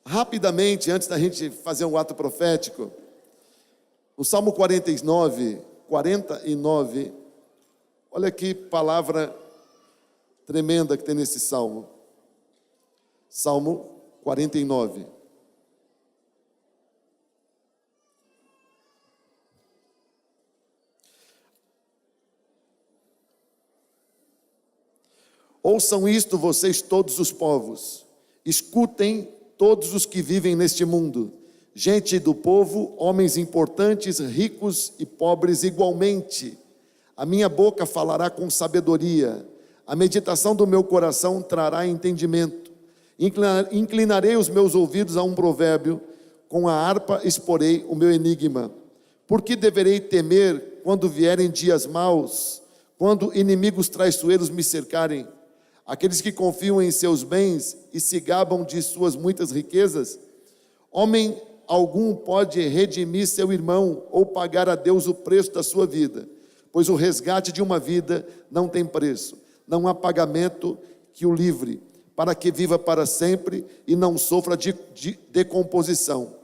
Rapidamente, antes da gente fazer um ato profético, o Salmo 49, olha que palavra tremenda que tem nesse Salmo. Salmo 49. Ouçam isto, vocês todos os povos, escutem todos os que vivem neste mundo, gente do povo, homens importantes, ricos e pobres igualmente. A minha boca falará com sabedoria, a meditação do meu coração trará entendimento. Inclinarei os meus ouvidos a um provérbio, com a harpa exporei o meu enigma. Por que deverei temer quando vierem dias maus, quando inimigos traiçoeiros me cercarem? Aqueles que confiam em seus bens e se gabam de suas muitas riquezas? Homem algum pode redimir seu irmão ou pagar a Deus o preço da sua vida, pois o resgate de uma vida não tem preço, não há pagamento que o livre, para que viva para sempre e não sofra de decomposição.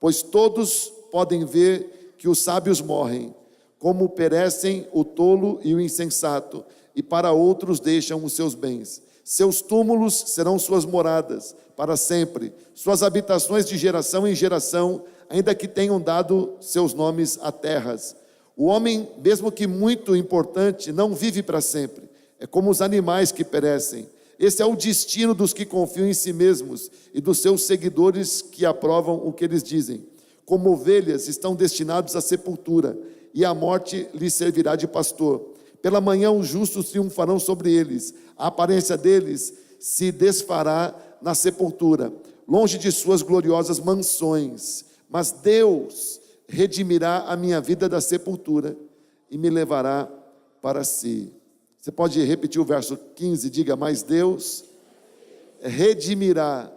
Pois todos podem ver que os sábios morrem, como perecem o tolo e o insensato, e para outros deixam os seus bens. Seus túmulos serão suas moradas para sempre, suas habitações de geração em geração, ainda que tenham dado seus nomes a terras. O homem, mesmo que muito importante, não vive para sempre. É como os animais que perecem. Esse é o destino dos que confiam em si mesmos e dos seus seguidores que aprovam o que eles dizem. Como ovelhas estão destinados à sepultura, e a morte lhes servirá de pastor. Pela manhã os justos triunfarão sobre eles, a aparência deles se desfará na sepultura, longe de suas gloriosas mansões. Mas Deus redimirá a minha vida da sepultura e me levará para si. Você pode repetir o verso 15, diga: mas Deus redimirá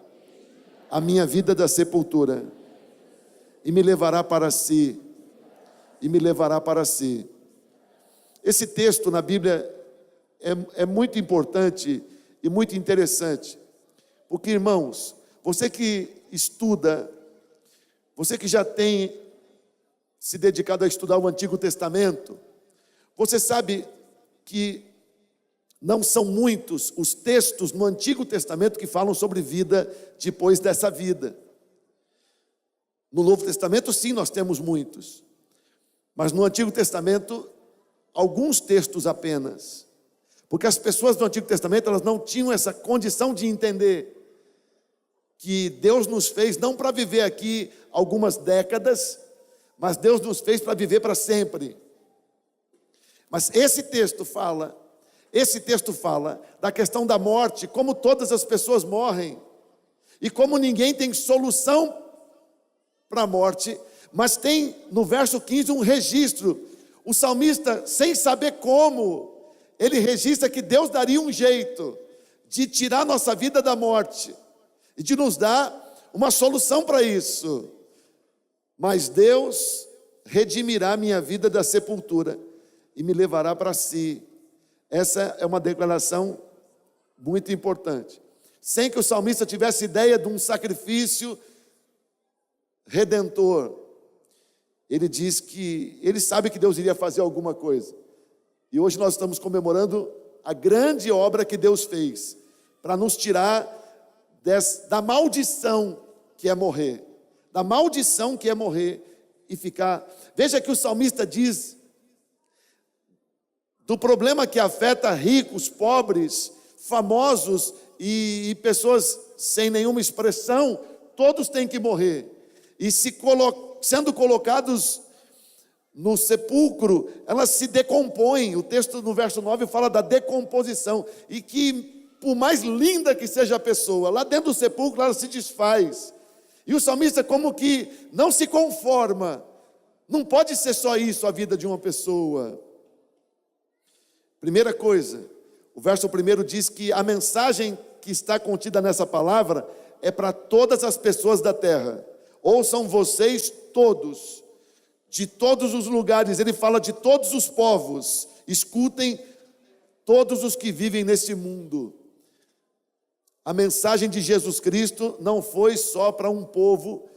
a minha vida da sepultura e me levará para si, e me levará para si. Esse texto na Bíblia é muito importante e muito interessante, porque, irmãos, você que estuda, você que já tem se dedicado a estudar o Antigo Testamento, você sabe que não são muitos os textos no Antigo Testamento que falam sobre vida depois dessa vida. No Novo Testamento, sim, nós temos muitos, mas no Antigo Testamento, alguns textos apenas, porque as pessoas do Antigo Testamento, elas não tinham essa condição de entender que Deus nos fez não para viver aqui algumas décadas, mas Deus nos fez para viver para sempre. Mas esse texto fala da questão da morte, como todas as pessoas morrem, e como ninguém tem solução para a morte, mas tem no verso 15 um registro. O salmista, sem saber como, ele registra que Deus daria um jeito de tirar nossa vida da morte e de nos dar uma solução para isso. Mas Deus redimirá minha vida da sepultura e me levará para si. Essa é uma declaração muito importante. Sem que o salmista tivesse ideia de um sacrifício redentor, ele diz que ele sabe que Deus iria fazer alguma coisa. E hoje nós estamos comemorando a grande obra que Deus fez para nos tirar da maldição que é morrer. Da maldição que é morrer e ficar. Veja que o salmista diz do problema que afeta ricos, pobres, famosos e pessoas sem nenhuma expressão. Todos têm que morrer. E sendo colocados no sepulcro, elas se decompõem. O texto no verso 9 fala da decomposição. E que, por mais linda que seja a pessoa, lá dentro do sepulcro ela se desfaz. E o salmista como que não se conforma. Não pode ser só isso a vida de uma pessoa. Primeira coisa, o verso 1 diz que a mensagem que está contida nessa palavra é para todas as pessoas da terra. Ouçam vocês todos, de todos os lugares. Ele fala de todos os povos. Escutem todos os que vivem nesse mundo. A mensagem de Jesus Cristo não foi só para um povo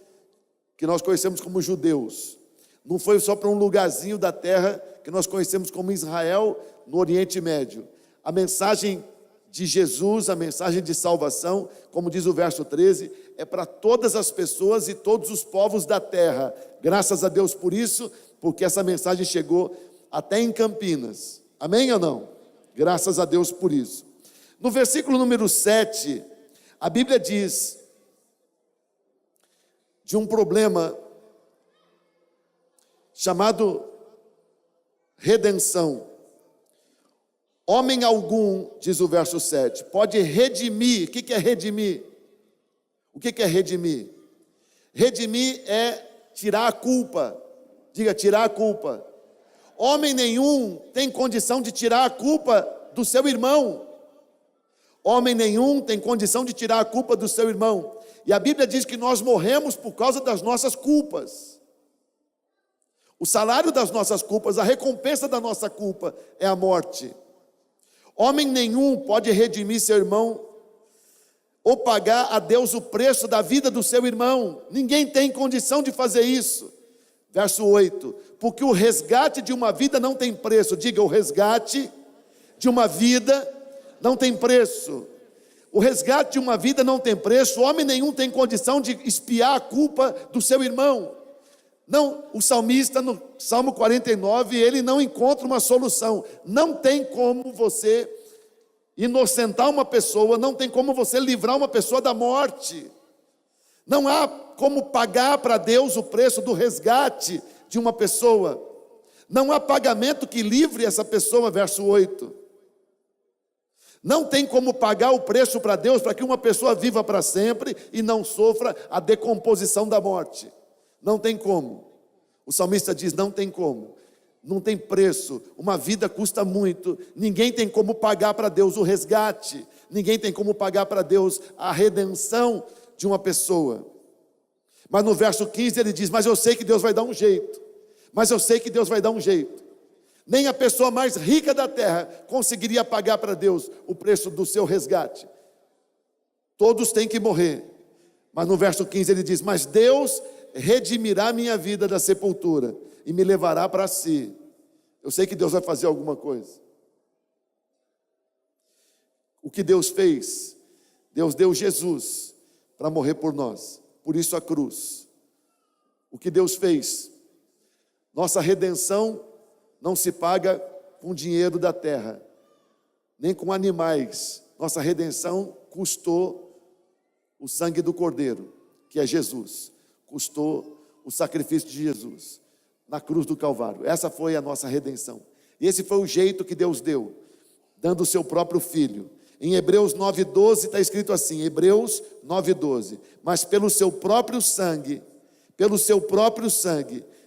que nós conhecemos como judeus. Não foi só para um lugarzinho da terra que nós conhecemos como Israel, no Oriente Médio. A mensagem de Jesus, a mensagem de salvação, como diz o verso 13, é para todas as pessoas e todos os povos da terra. Graças a Deus por isso, porque essa mensagem chegou até em Campinas. Amém ou não? Graças a Deus por isso. No versículo número 7, a Bíblia diz de um problema chamado redenção. Homem algum, diz o verso 7, pode redimir. O que é redimir? O que é redimir? Redimir é tirar a culpa. Diga, tirar a culpa. Homem nenhum tem condição de tirar a culpa do seu irmão. Homem nenhum tem condição de tirar a culpa do seu irmão. E a Bíblia diz que nós morremos por causa das nossas culpas. O salário das nossas culpas, a recompensa da nossa culpa é a morte. Homem nenhum pode redimir seu irmão ou pagar a Deus o preço da vida do seu irmão. Ninguém tem condição de fazer isso. Verso 8, porque o resgate de uma vida não tem preço. Diga, o resgate de uma vida não tem preço. O resgate de uma vida não tem preço. Homem nenhum tem condição de expiar a culpa do seu irmão. Não, o salmista no Salmo 49, ele não encontra uma solução. Não tem como você inocentar uma pessoa, não tem como você livrar uma pessoa da morte. Não há como pagar para Deus o preço do resgate de uma pessoa. Não há pagamento que livre essa pessoa, verso 8. Não tem como pagar o preço para Deus para que uma pessoa viva para sempre e não sofra a decomposição da morte. Não tem como. O salmista diz, não tem como. Não tem preço. Uma vida custa muito. Ninguém tem como pagar para Deus o resgate. Ninguém tem como pagar para Deus a redenção de uma pessoa. Mas no verso 15 ele diz, mas eu sei que Deus vai dar um jeito. Mas eu sei que Deus vai dar um jeito. Nem a pessoa mais rica da terra conseguiria pagar para Deus o preço do seu resgate. Todos têm que morrer. Mas no verso 15 ele diz, mas Deus redimirá minha vida da sepultura e me levará para si. Eu sei que Deus vai fazer alguma coisa. O que Deus fez? Deus deu Jesus para morrer por nós. Por isso a cruz. O que Deus fez? Nossa redenção não se paga com dinheiro da terra, nem com animais. Nossa redenção custou o sangue do Cordeiro, que é Jesus. Custou o sacrifício de Jesus na cruz do Calvário. Essa foi a nossa redenção. E esse foi o jeito que Deus deu, dando o seu próprio Filho. Em Hebreus 9,12 está escrito assim, Hebreus 9,12, mas pelo seu próprio sangue,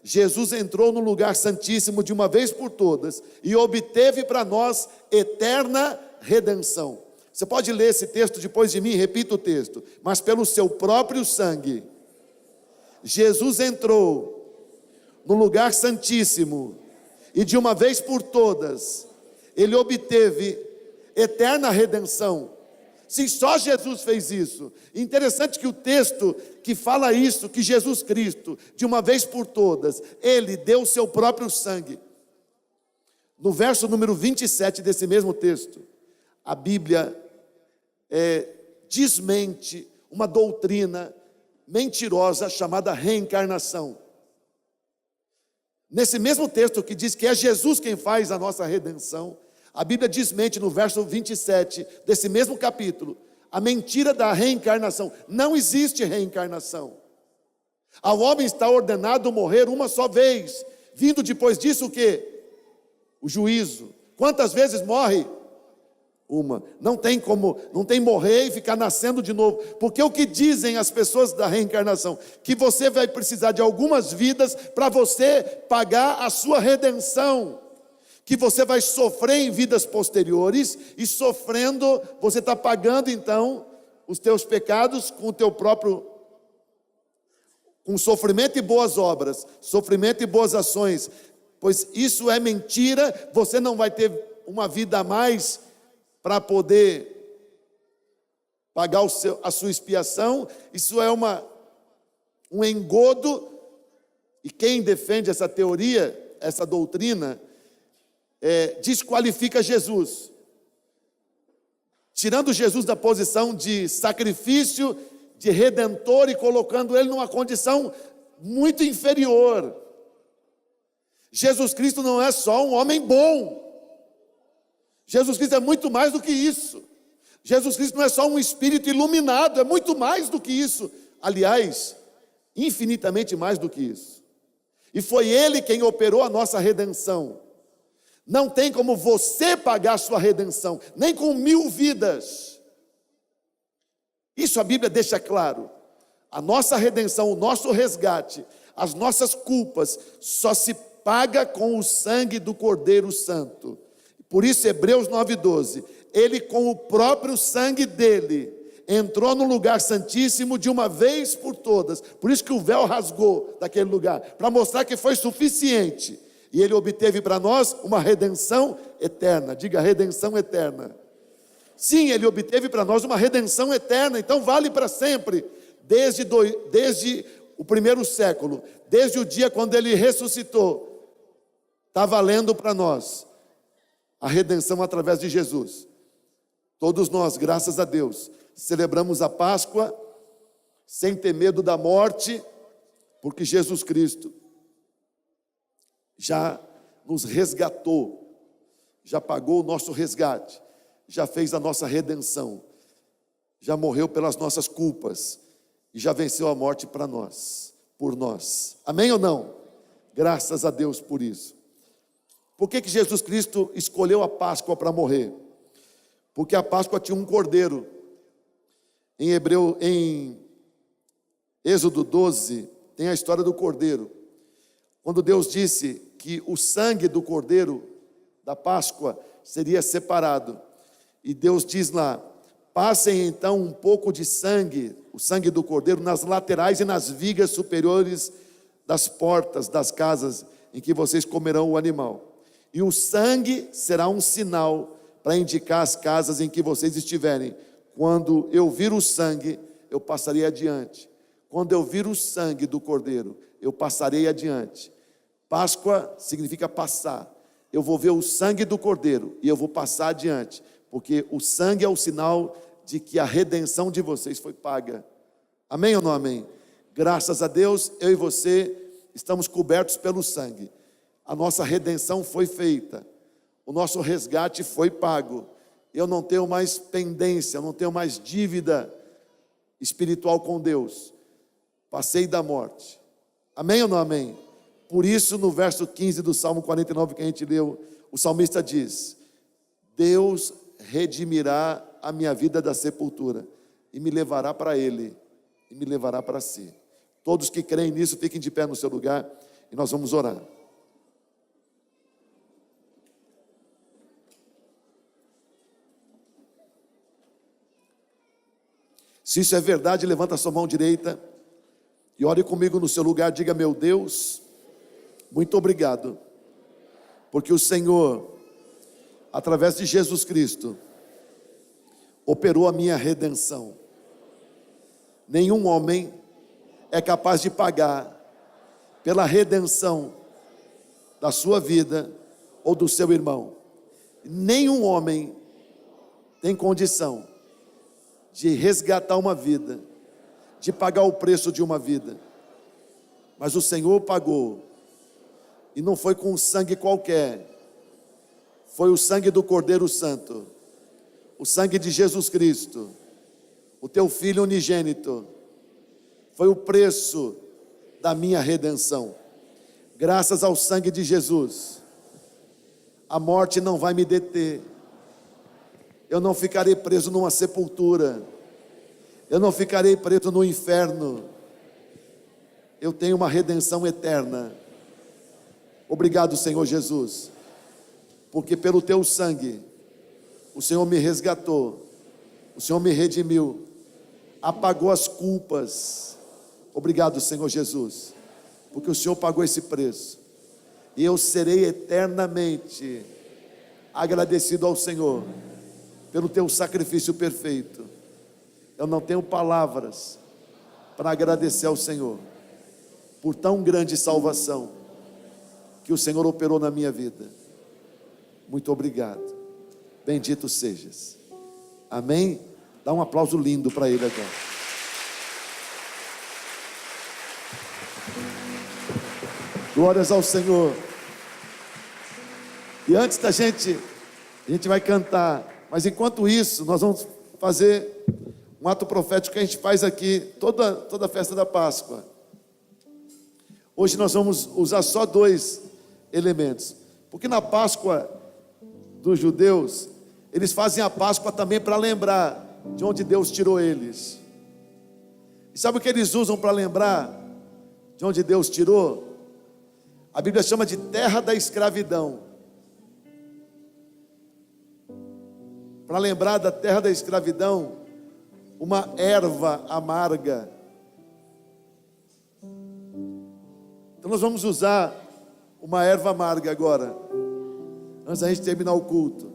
Jesus entrou no lugar santíssimo de uma vez por todas e obteve para nós eterna redenção. Você pode ler esse texto depois de mim, repita o texto. Mas pelo seu próprio sangue, Jesus entrou no lugar santíssimo e de uma vez por todas, ele obteve eterna redenção. Sim, só Jesus fez isso. Interessante que o texto que fala isso, que Jesus Cristo, de uma vez por todas, ele deu o seu próprio sangue. No verso número 27 desse mesmo texto, a Bíblia desmente uma doutrina mentirosa chamada reencarnação. Nesse mesmo texto que diz que é Jesus quem faz a nossa redenção, a Bíblia desmente no verso 27 desse mesmo capítulo a mentira da reencarnação. Não existe reencarnação. Ao homem está ordenado morrer uma só vez, vindo depois disso o quê? O juízo. Quantas vezes morre? Uma. Não tem morrer e ficar nascendo de novo. Porque o que dizem as pessoas da reencarnação? Que você vai precisar de algumas vidas para você pagar a sua redenção. Que você vai sofrer em vidas posteriores e sofrendo, você está pagando então os teus pecados com o teu próprio, com sofrimento e boas obras, sofrimento e boas ações, pois isso é mentira. Você não vai ter uma vida a mais para poder pagar a sua expiação. Isso é um engodo, e quem defende essa teoria, essa doutrina, desqualifica Jesus, tirando Jesus da posição de sacrifício, de redentor, e colocando ele numa condição muito inferior. Jesus Cristo não é só um homem bom, Jesus Cristo é muito mais do que isso. Jesus Cristo não é só um espírito iluminado, é muito mais do que isso. Aliás, infinitamente mais do que isso. E foi Ele quem operou a nossa redenção. Não tem como você pagar a sua redenção, nem com 1000 vidas. Isso a Bíblia deixa claro. A nossa redenção, o nosso resgate, as nossas culpas, só se paga com o sangue do Cordeiro Santo. Por isso, Hebreus 9:12, Ele com o próprio sangue dele, entrou no lugar santíssimo de uma vez por todas. Por isso que o véu rasgou daquele lugar, para mostrar que foi suficiente. E Ele obteve para nós uma redenção eterna. Diga, redenção eterna. Sim, Ele obteve para nós uma redenção eterna, então vale para sempre. Desde o primeiro século, desde o dia quando Ele ressuscitou, está valendo para nós a redenção através de Jesus. Todos nós, graças a Deus, celebramos a Páscoa sem ter medo da morte, porque Jesus Cristo já nos resgatou, já pagou o nosso resgate, já fez a nossa redenção, já morreu pelas nossas culpas e já venceu a morte para nós, por nós. Amém ou não? Graças a Deus por isso. Por que Jesus Cristo escolheu a Páscoa para morrer? Porque a Páscoa tinha um cordeiro. Em Êxodo 12, tem a história do cordeiro. Quando Deus disse que o sangue do cordeiro da Páscoa seria separado. E Deus diz lá: passem então um pouco de sangue, o sangue do cordeiro, nas laterais e nas vigas superiores das portas das casas em que vocês comerão o animal. E o sangue será um sinal para indicar as casas em que vocês estiverem. Quando eu vir o sangue, eu passarei adiante. Quando eu vir o sangue do cordeiro, eu passarei adiante. Páscoa significa passar. Eu vou ver o sangue do cordeiro e eu vou passar adiante, porque o sangue é o sinal de que a redenção de vocês foi paga. Amém ou não amém? Graças a Deus, eu e você estamos cobertos pelo sangue. A nossa redenção foi feita, o nosso resgate foi pago. Eu não tenho mais pendência, não tenho mais dívida espiritual com Deus. Passei da morte. Amém ou não amém? Por isso, no verso 15 do Salmo 49 que a gente leu, o salmista diz: Deus redimirá a minha vida da sepultura e me levará para Ele, e me levará para si. Todos que creem nisso, fiquem de pé no seu lugar e nós vamos orar. Se isso é verdade, levanta a sua mão direita e ore comigo no seu lugar. Diga: meu Deus, muito obrigado, porque o Senhor, através de Jesus Cristo, operou a minha redenção. Nenhum homem é capaz de pagar pela redenção da sua vida ou do seu irmão. Nenhum homem tem condição de resgatar uma vida, de pagar o preço de uma vida. Mas o Senhor pagou, e não foi com sangue qualquer, foi o sangue do Cordeiro Santo, o sangue de Jesus Cristo, o teu Filho unigênito, foi o preço da minha redenção. Graças ao sangue de Jesus, a morte não vai me deter. Eu não ficarei preso numa sepultura. Eu não ficarei preso no inferno. Eu tenho uma redenção eterna. Obrigado, Senhor Jesus, porque pelo teu sangue, o Senhor me resgatou, o Senhor me redimiu, apagou as culpas. Obrigado, Senhor Jesus, porque o Senhor pagou esse preço. E eu serei eternamente agradecido ao Senhor pelo teu sacrifício perfeito. Eu não tenho palavras para agradecer ao Senhor por tão grande salvação que o Senhor operou na minha vida. Muito obrigado. Bendito sejas. Amém? Dá um aplauso lindo para ele agora. Glórias ao Senhor. E antes da gente, a gente vai cantar, mas enquanto isso, nós vamos fazer um ato profético que a gente faz aqui toda a festa da Páscoa. Hoje nós vamos usar só 2 elementos, porque na Páscoa dos judeus, eles fazem a Páscoa também para lembrar de onde Deus tirou eles. E sabe o que eles usam para lembrar de onde Deus tirou? A Bíblia chama de terra da escravidão. Para lembrar da terra da escravidão, uma erva amarga. Então nós vamos usar uma erva amarga agora, antes da gente terminar o culto.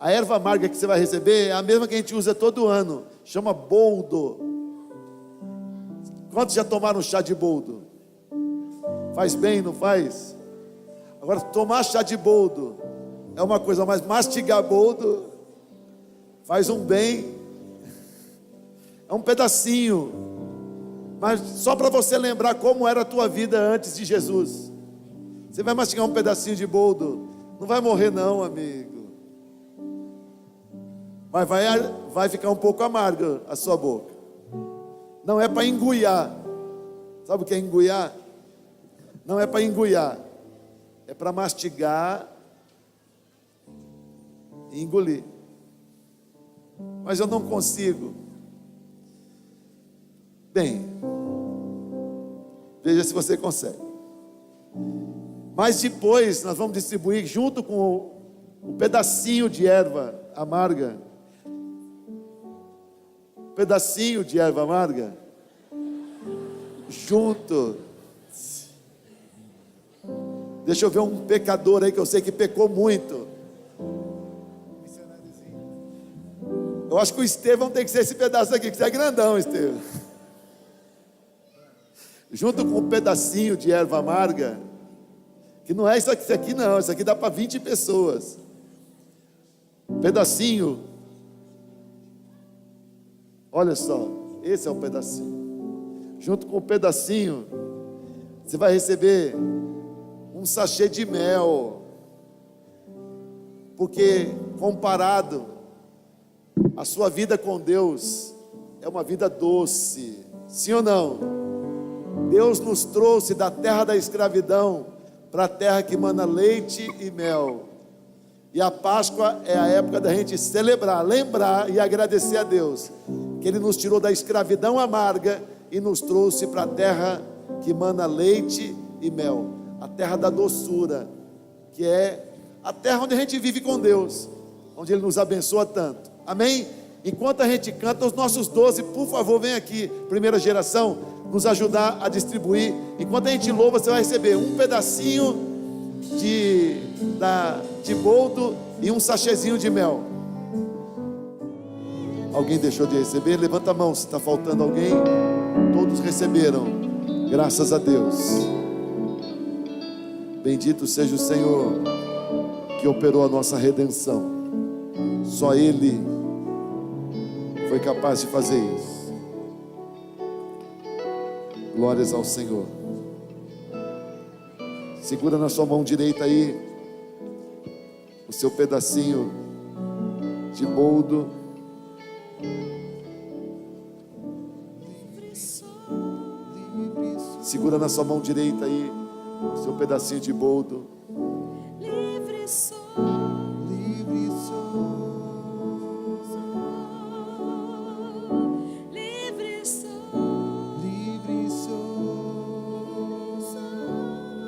A erva amarga que você vai receber é a mesma que a gente usa todo ano, chama boldo. Quantos já tomaram chá de boldo? Faz bem, não faz? Agora, tomar chá de boldo é uma coisa, mas mastigar boldo faz um bem. É um pedacinho, mas só para você lembrar como era a tua vida antes de Jesus. Você vai mastigar um pedacinho de boldo, não vai morrer não, amigo, mas vai ficar um pouco amarga a sua boca. Não é para engoiar. Sabe o que é engoiar? Não é para engoiar, é para mastigar e engolir. Mas eu não consigo. Bem, veja se você consegue. Mas depois nós vamos distribuir junto com o pedacinho de erva amarga. Pedacinho de erva amarga. Junto. Deixa eu ver um pecador aí que eu sei que pecou muito. Eu acho que o Estevão tem que ser esse pedaço aqui, que você é grandão, Estevão. Junto com um pedacinho de erva amarga, que não é isso aqui não, isso aqui dá para 20 pessoas. Pedacinho. Olha só, esse é o pedacinho. Junto com o pedacinho, você vai receber um sachê de mel, porque comparado a sua vida com Deus é uma vida doce, sim ou não? Deus nos trouxe da terra da escravidão para a terra que mana leite e mel, e a Páscoa é a época da gente celebrar, lembrar e agradecer a Deus que Ele nos tirou da escravidão amarga e nos trouxe para a terra que mana leite e mel, a terra da doçura, que é a terra onde a gente vive com Deus, onde Ele nos abençoa tanto. Amém? Enquanto a gente canta, os nossos 12, por favor, vem aqui, primeira geração, nos ajudar a distribuir. Enquanto a gente louva, você vai receber um pedacinho de boldo e um sachêzinho de mel. Alguém deixou de receber? Levanta a mão se está faltando alguém. Todos receberam, graças a Deus. Bendito seja o Senhor que operou a nossa redenção. Só Ele foi capaz de fazer isso. Glórias ao Senhor. Segura na sua mão direita aí o seu pedacinho de boldo. Segura na sua mão direita aí o seu pedacinho de boldo. Livre sou, Livre sou, livre sou, livre sou.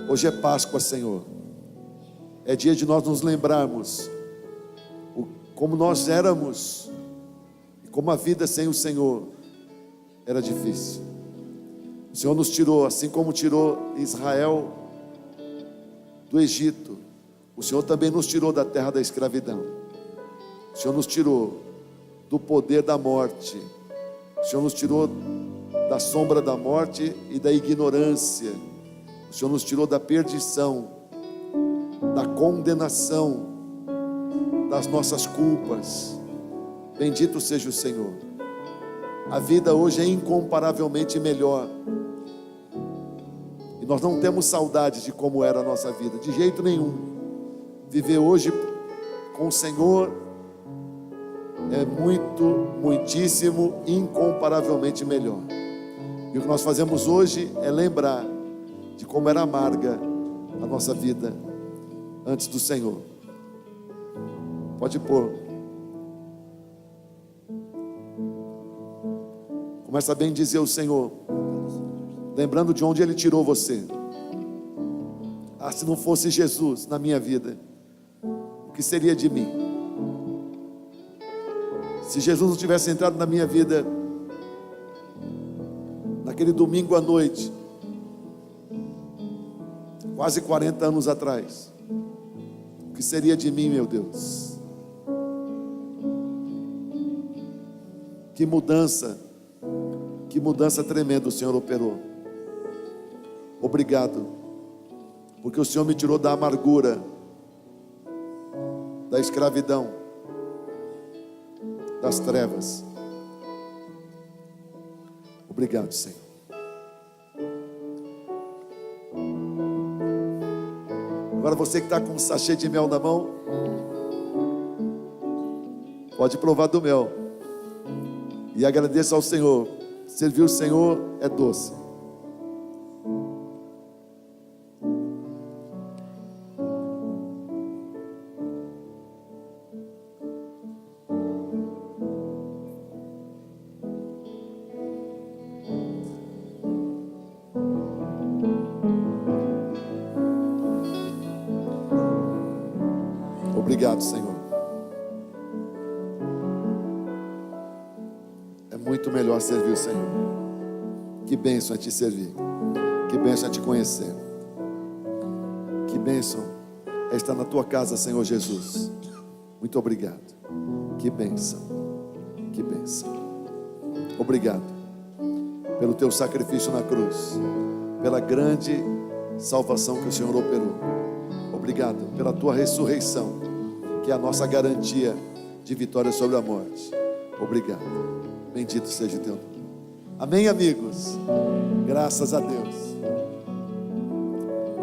Hoje é Páscoa, Senhor. É dia de nós nos lembrarmos como nós éramos e como a vida sem o Senhor era difícil. O Senhor nos tirou, assim como tirou Israel do Egito. O Senhor também nos tirou da terra da escravidão. O Senhor nos tirou do poder da morte O Senhor nos tirou da sombra da morte e da ignorância. O Senhor nos tirou da perdição, da condenação, das nossas culpas. Bendito seja o Senhor. A vida hoje é incomparavelmente melhor. E nós não temos saudade de como era a nossa vida, de jeito nenhum. Viver hoje com o Senhor é muitíssimo, incomparavelmente melhor. E o que nós fazemos hoje é lembrar de como era amarga a nossa vida antes do Senhor. Pode pôr. Começa a bendizer o Senhor, lembrando de onde Ele tirou você. Ah, se não fosse Jesus na minha vida, o que seria de mim? Se Jesus não tivesse entrado na minha vida naquele domingo à noite, quase 40 anos atrás, o que seria de mim, meu Deus? Que mudança tremenda o Senhor operou. Obrigado, porque o Senhor me tirou da amargura, da escravidão, das trevas. Obrigado, Senhor. Agora você que está com um sachê de mel na mão, pode provar do mel e agradeça ao Senhor. Servir o Senhor é doce. Obrigado, Senhor. É muito melhor servir o Senhor. Que bênção é te servir. Que bênção é te conhecer. Que bênção é estar na tua casa, Senhor Jesus. Muito obrigado. Que bênção. Que bênção. Obrigado pelo teu sacrifício na cruz, pela grande salvação que o Senhor operou. Obrigado pela tua ressurreição, que é a nossa garantia de vitória sobre a morte. Obrigado. Bendito seja o teu nome. Amém, amigos? Graças a Deus.